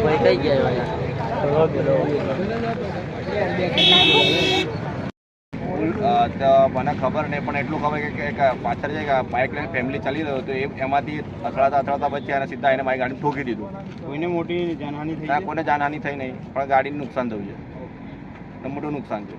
ભાઈ કઈ ગયા તો મને ખબર નહીં, પણ એટલું ખબર કે પાછળ જે બાઇક લઈને ફેમિલી ચાલી રહ્યો હતો એમાંથી અથડાતા બચ્યા અને સીધા એને મારી ગાડી ઠોકી દીધું. કોઈને મોટી જાનહાની થઈ? કોઈને જાનહાની થઈ નહીં, પણ ગાડીને નુકસાન થયું છે, મોટું નુકસાન છે.